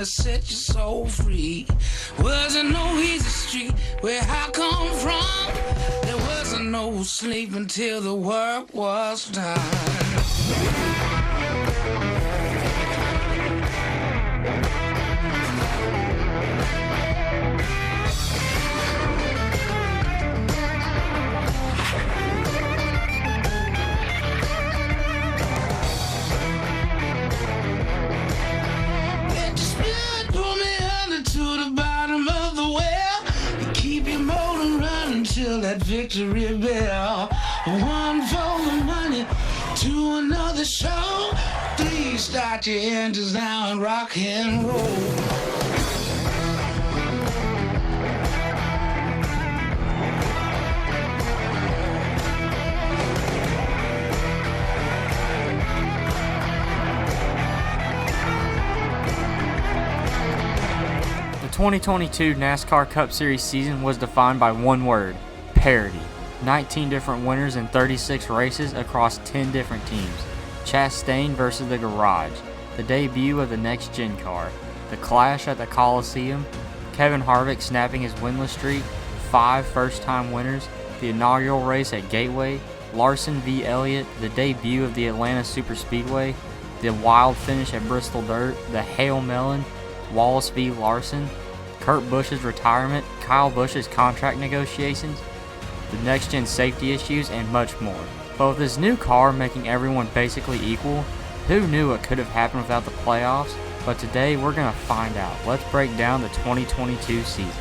to set your soul free. Wasn't no easy street where I come from. There wasn't no sleep until the work was done. That victory bell, one for the money, to another show. Please start your engines now and rock and roll. The 2022 NASCAR Cup Series season was defined by one word: parity. 19 different winners in 36 races across 10 different teams. Chastain versus the Garage, the debut of the Next Gen car, the clash at the Coliseum, Kevin Harvick snapping his winless streak, 5 first-time winners, the inaugural race at Gateway, Larson v. Elliott, the debut of the Atlanta Superspeedway, the wild finish at Bristol Dirt, the Hail Melon, Wallace v. Larson, Kurt Busch's retirement, Kyle Busch's contract negotiations, the next-gen safety issues, and much more. But with this new car making everyone basically equal, who knew it could have happened without the playoffs? But today we're going to find out. Let's break down the 2022 season.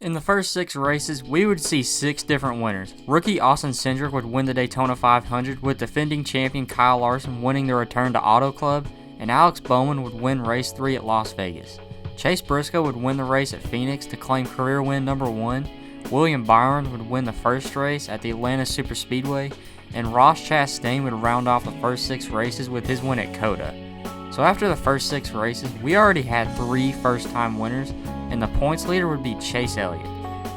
In the first 6 races, we would see 6 different winners. Rookie Austin Cindric would win the Daytona 500, with defending champion Kyle Larson winning the return to Auto Club, and Alex Bowman would win race 3 at Las Vegas. Chase Briscoe would win the race at Phoenix to claim career win number 1, William Byron would win the first race at the Atlanta Superspeedway, and Ross Chastain would round off the first 6 races with his win at COTA. So after the first 6 races, we already had 3 first-time winners, and the points leader would be Chase Elliott.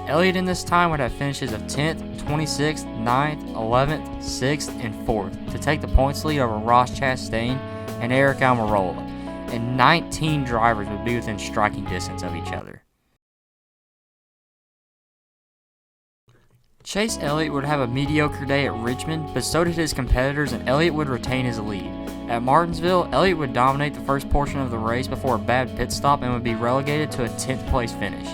Elliott in this time would have finishes of 10th, 26th, 9th, 11th, 6th, and 4th to take the points lead over Ross Chastain and Eric Almirola, and 19 drivers would be within striking distance of each other. Chase Elliott would have a mediocre day at Richmond, but so did his competitors, and Elliott would retain his lead. At Martinsville, Elliott would dominate the first portion of the race before a bad pit stop and would be relegated to a 10th place finish.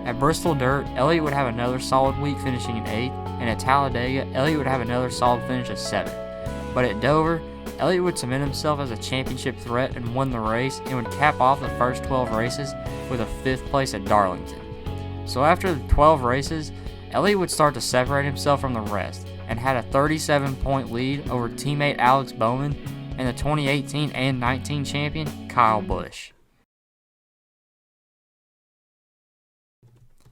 At Bristol Dirt, Elliott would have another solid week finishing in 8th, and at Talladega, Elliott would have another solid finish at 7th. But at Dover, Elliott would cement himself as a championship threat and won the race, and would cap off the first 12 races with a 5th place at Darlington. So after the 12 races, Elliott would start to separate himself from the rest, and had a 37-point lead over teammate Alex Bowman and the 2018 and 19 champion, Kyle Busch.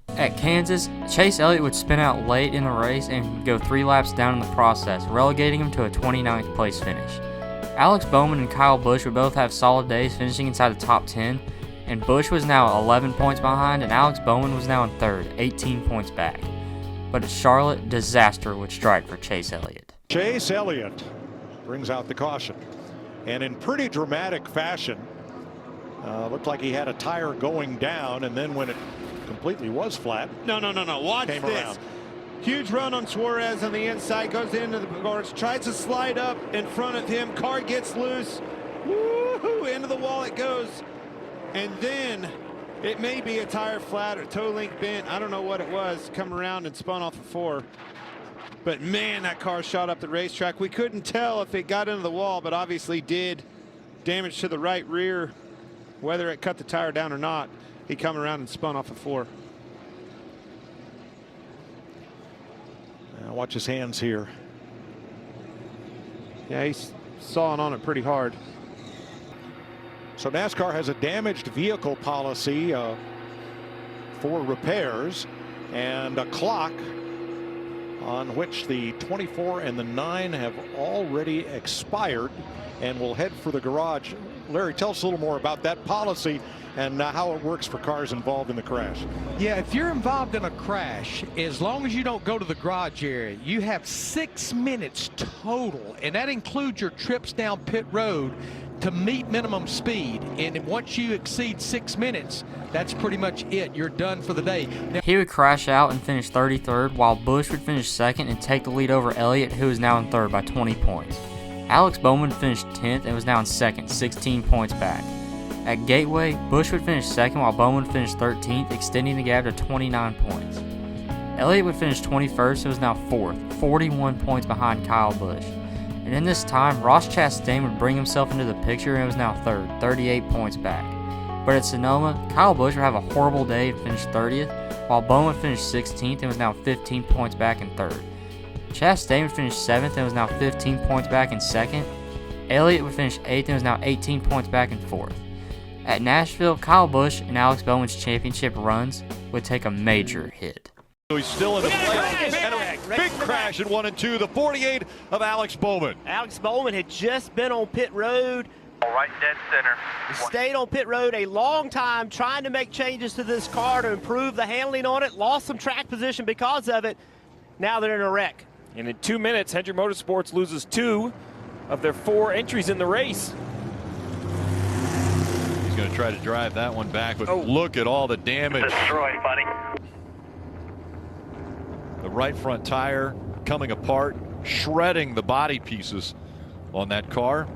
At Kansas, Chase Elliott would spin out late in the race and go 3 laps down in the process, relegating him to a 29th place finish. Alex Bowman and Kyle Busch would both have solid days, finishing inside the top 10, and Busch was now 11 points behind, and Alex Bowman was now in 3rd, 18 points back. But at Charlotte, disaster would strike for Chase Elliott. Chase Elliott brings out the caution, and in pretty dramatic fashion. Looked like he had a tire going down, and then when it completely was flat. No. Watch this. Around. Huge run on Suarez on the inside, goes into the guards, tries to slide up in front of him. Car gets loose. Woo-hoo, into the wall it goes. And then it may be a tire flat or toe link bent. I don't know what it was. Come around and spun off the 4. But man, that car shot up the racetrack. We couldn't tell if it got into the wall, but obviously did. Damage to the right rear. Whether it cut the tire down or not, he come around and spun off the 4. Now watch his hands here. Yeah, he's sawing on it pretty hard. So NASCAR has a damaged vehicle policy for repairs, and a clock on which the 24 and the 9 have already expired and will head for the garage. Larry, tell us a little more about that policy and how it works for cars involved in the crash. Yeah, if you're involved in a crash, as long as you don't go to the garage area, you have 6 minutes total, and that includes your trips down pit road to meet minimum speed. And once you exceed 6 minutes, that's pretty much it. You're done for the day. Now, He would crash out and finish 33rd, while Busch would finish second and take the lead over Elliott, who is now in third by 20 points. Alex Bowman finished 10th and was now in second, 16 points back. At Gateway, Busch would finish second while Bowman finished 13th, extending the gap to 29 points. Elliott would finish 21st and was now 4th, 41 points behind Kyle Busch. And in this time, Ross Chastain would bring himself into the picture and was now 3rd, 38 points back. But at Sonoma, Kyle Busch would have a horrible day and finish 30th, while Bowman finished 16th and was now 15 points back in 3rd. Chastain would finish 7th and was now 15 points back in 2nd. Elliott would finish 8th and was now 18 points back in 4th. At Nashville, Kyle Busch and Alex Bowman's championship runs would take a major hit. So he's still in the playoffs, and a big crash in 1 and 2, the 48 of Alex Bowman. Alex Bowman had just been on pit road. Right dead center. Stayed on pit road a long time trying to make changes to this car to improve the handling on it. Lost some track position because of it. Now they're in a wreck. And in 2 minutes, Hendrick Motorsports loses 2 of their 4 entries in the race. He's going to try to drive that one back, but look at all the damage. Destroyed, buddy. The right front tire coming apart, shredding the body pieces on that car.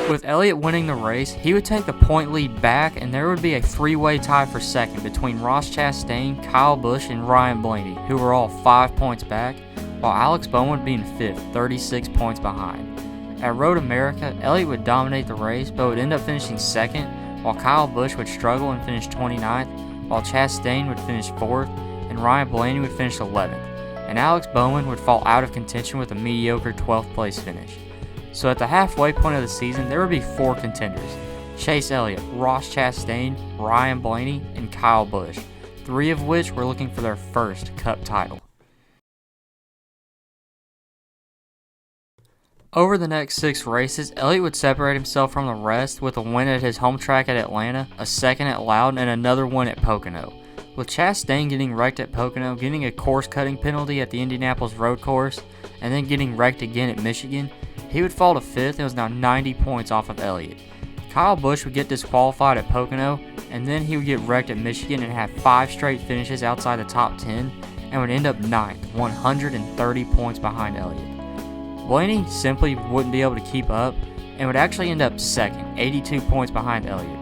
With Elliott winning the race, he would take the point lead back, and there would be a 3-way tie for second between Ross Chastain, Kyle Busch, and Ryan Blaney, who were all 5 points back, while Alex Bowman would be in 5th, 36 points behind. At Road America, Elliott would dominate the race, but would end up finishing 2nd, while Kyle Busch would struggle and finish 29th, while Chastain would finish 4th, and Ryan Blaney would finish 11th, and Alex Bowman would fall out of contention with a mediocre 12th place finish. So at the halfway point of the season, there would be 4 contenders: Chase Elliott, Ross Chastain, Ryan Blaney, and Kyle Busch, 3 of which were looking for their first Cup title. Over the next 6 races, Elliott would separate himself from the rest with a win at his home track at Atlanta, a second at Loudon, and another one at Pocono. With Chastain getting wrecked at Pocono, getting a course-cutting penalty at the Indianapolis road course, and then getting wrecked again at Michigan, he would fall to 5th and was now 90 points off of Elliott. Kyle Busch would get disqualified at Pocono, and then he would get wrecked at Michigan and have 5 straight finishes outside the top 10, and would end up 9th, 130 points behind Elliott. Blaney simply wouldn't be able to keep up, and would actually end up 2nd, 82 points behind Elliott.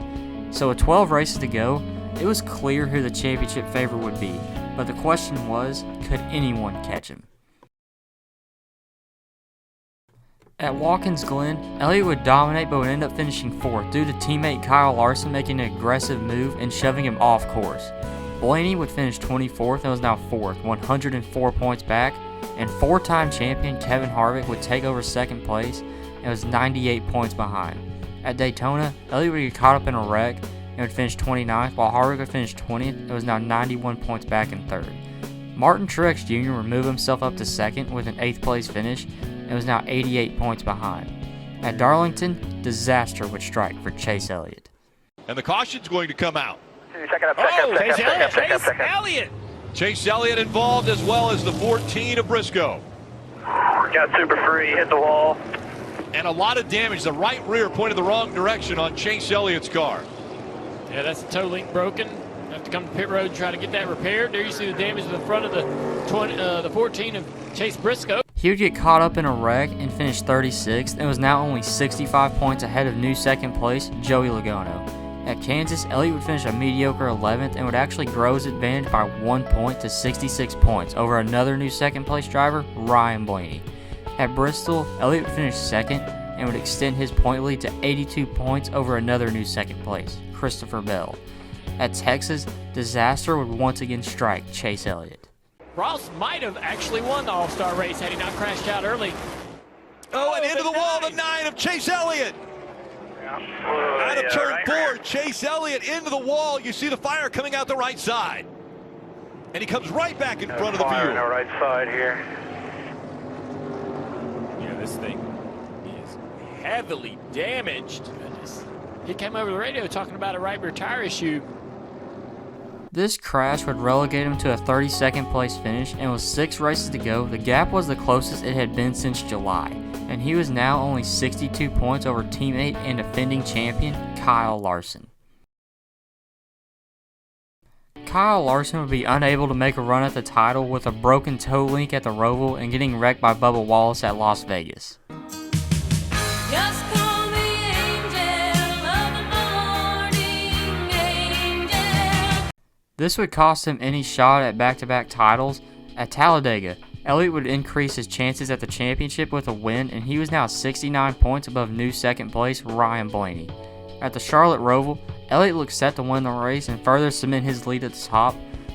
So with 12 races to go, it was clear who the championship favorite would be, but the question was, could anyone catch him? At Watkins Glen, Elliott would dominate but would end up finishing 4th due to teammate Kyle Larson making an aggressive move and shoving him off course. Blaney would finish 24th and was now 4th, 104 points back, and 4-time champion Kevin Harvick would take over 2nd place and was 98 points behind. At Daytona, Elliott would get caught up in a wreck and would finish 29th, while Harvick would finish 20th and was now 91 points back in 3rd. Martin Truex Jr. would move himself up to 2nd with an 8th place finish and was now 88 points behind. At Darlington, disaster would strike for Chase Elliott. And the caution's going to come out. Chase Elliott! Chase Elliott involved, as well as the 14 of Briscoe. Got super free, hit the wall. And a lot of damage. The right rear pointed the wrong direction on Chase Elliott's car. Yeah, that's the toe link broken. Have to come to pit road and try to get that repaired. There you see the damage to the front of the 14 of Chase Briscoe. He would get caught up in a wreck and finish 36th and was now only 65 points ahead of new 2nd place Joey Logano. At Kansas, Elliott would finish a mediocre 11th and would actually grow his advantage by 1 point to 66 points over another new 2nd place driver, Ryan Blaney. At Bristol, Elliott would finish 2nd and would extend his point lead to 82 points over another new 2nd place, Christopher Bell. At Texas, disaster would once again strike Chase Elliott. Ross might have actually won the All-Star race had he not crashed out early. Oh, and into the wall, the 9 of Chase Elliott. Out of turn 4, Chase Elliott into the wall. You see the fire coming out the right side. And he comes right back in front of the Fire view. on the right side here. Yeah, this thing is heavily damaged. Goodness. He came over the radio talking about a right rear tire issue. This crash would relegate him to a 32nd place finish, and with 6 races to go, the gap was the closest it had been since July, and he was now only 62 points over teammate and defending champion Kyle Larson. Kyle Larson would be unable to make a run at the title with a broken toe link at the Roval and getting wrecked by Bubba Wallace at Las Vegas. Just call me angel of the morning, angel. This would cost him any shot at back-to-back titles. At Talladega, Elliott would increase his chances at the championship with a win, and he was now 69 points above new second place Ryan Blaney. At the Charlotte Roval, Elliott looked set to win the race and further cement his lead at the top,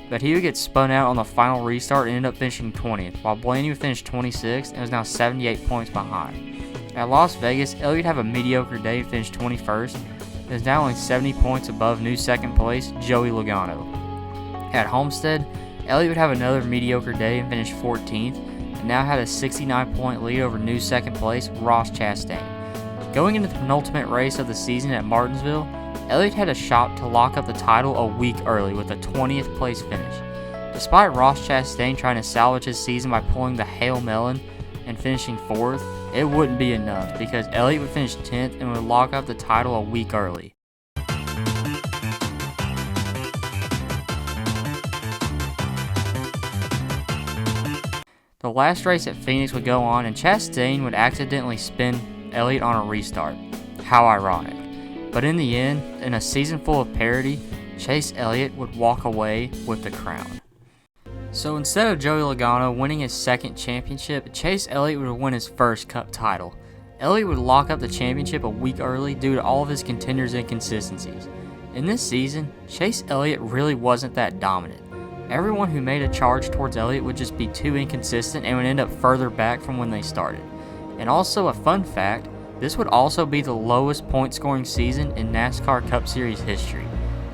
but he would get spun out on the final restart and end up finishing 20th, while Blaney would finish 26th and was now 78 points behind. At Las Vegas, Elliott had a mediocre day and finished 21st, and is now only 70 points above new second place Joey Logano. At Homestead, Elliott would have another mediocre day and finish 14th, and now had a 69-point lead over new second place Ross Chastain. Going into the penultimate race of the season at Martinsville, Elliott had a shot to lock up the title a week early with a 20th place finish. Despite Ross Chastain trying to salvage his season by pulling the Hail Melon and finishing 4th, it wouldn't be enough because Elliott would finish 10th and would lock up the title a week early. The last race at Phoenix would go on and Chastain would accidentally spin Elliott on a restart. How ironic. But in the end, in a season full of parity, Chase Elliott would walk away with the crown. So instead of Joey Logano winning his second championship, Chase Elliott would win his first Cup title. Elliott would lock up the championship a week early due to all of his contenders' inconsistencies. In this season, Chase Elliott really wasn't that dominant. Everyone who made a charge towards Elliott would just be too inconsistent and would end up further back from when they started. And also a fun fact, this would also be the lowest point scoring season in NASCAR Cup Series history.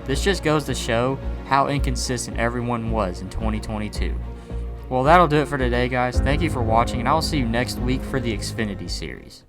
This just goes to show how inconsistent everyone was in 2022. Well, that'll do it for today, guys. Thank you for watching, and I'll see you next week for the Xfinity Series.